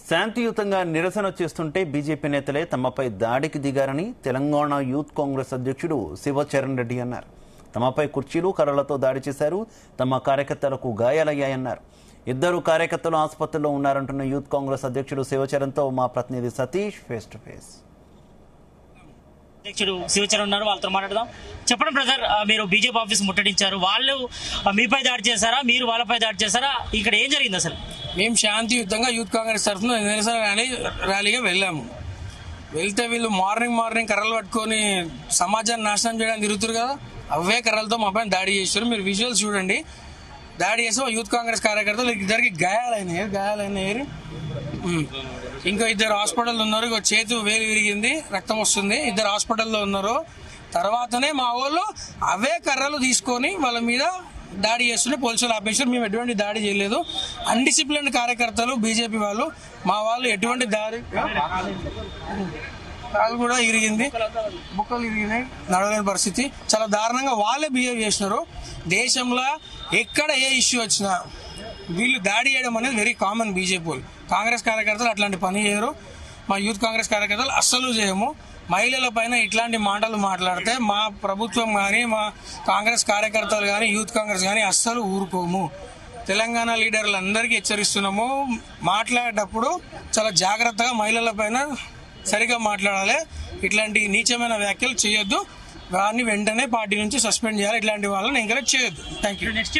శాంతియుతంగా నిరసన చేస్తుంటే బీజేపీ నేతలే తమపై దాడికి దిగారని తెలంగాణ యూత్ కాంగ్రెస్ అధ్యక్షుడు శివచరణ్ రెడ్డి అన్నారు. తమపై కుర్చీలు కర్రలతో దాడి చేశారు, తమ కార్యకర్తలకు గాయాలయ్యాయన్నారు. ఇద్దరు కార్యకర్తలు ఆసుపత్రిలో ఉన్నారంటున్న యూత్ కాంగ్రెస్ అధ్యక్షుడు శివచరణ్తో మా ప్రతినిధి సతీష్ ఫేస్ టు ఫేస్. అధ్యక్షుడు శివచరణ్ ఉన్నారు, వాళ్ళతో మాట్లాడదాం. చెప్పండి బ్రదర్, మీరు బీజేపీ ఆఫీస్ ముట్టడించారు, వాళ్ళు మీపై దాడి చేశారా, మీరు వాళ్ళపై దాడి చేశారా? ఇక్కడ ఏం జరిగింది అసలు? మేము శాంతియుతంగా యూత్ కాంగ్రెస్ తరఫున నిరసన ర్యాలీగా వెళ్ళాము. వెళ్తే వీళ్ళు మార్నింగ్ కర్రలు పట్టుకొని సమాజాన్ని నాశనం చేయడానికి తిరుగుతారు కదా, అవే కర్రలతో మా పైన దాడి చేస్తారు. మీరు విజువల్స్ చూడండి. దాడి చేసి యూత్ కాంగ్రెస్ కార్యకర్తలు ఇద్దరికి గాయాలైనాయి. ఇంకా ఇద్దరు హాస్పిటల్లో ఉన్నారు. చేతు వేలు విరిగింది, రక్తం వస్తుంది. ఇద్దరు హాస్పిటల్లో ఉన్నారు. తర్వాతనే మా వాళ్ళు అవే కర్రలు తీసుకొని వాళ్ళ మీద దాడి చేస్తుంటే పోలీసులు ఆపేశారు. మేము ఎటువంటి దాడి చేయలేదు. అన్డిసిప్లిన్ కార్యకర్తలు బీజేపీ వాళ్ళు, మా వాళ్ళు ఎటువంటి దాడి, కాలు కూడా ఇరిగింది, బుక్కలు ఇరిగినాయి, నడవలేని పరిస్థితి. చాలా దారుణంగా వాళ్ళే బిహేవ్ చేసినారు. దేశంలో ఎక్కడ ఏ ఇష్యూ వచ్చినా వీళ్ళు దాడి చేయడం అనేది వెరీ కామన్. బీజేపీ వాళ్ళు, కాంగ్రెస్ కార్యకర్తలు అట్లాంటి పని చేయరు. మా యూత్ కాంగ్రెస్ కార్యకర్తలు అస్సలు చేయము. మహిళల పైన ఇట్లాంటి మాటలు మాట్లాడితే మా ప్రభుత్వం కానీ, మా కాంగ్రెస్ కార్యకర్తలు కానీ, యూత్ కాంగ్రెస్ కానీ అస్సలు ఊరుకోము. తెలంగాణ లీడర్లందరికీ హెచ్చరిస్తున్నాము, మాట్లాడేటప్పుడు చాలా జాగ్రత్తగా మహిళల పైన సరిగా మాట్లాడాలి. ఇట్లాంటి నీచమైన వ్యాఖ్యలు చేయొద్దు. వారిని వెంటనే పార్టీ నుంచి సస్పెండ్ చేయాలి. ఇట్లాంటి వాళ్ళని ఎంకరేజ్ చేయొద్దు. Thank you. నెక్స్ట్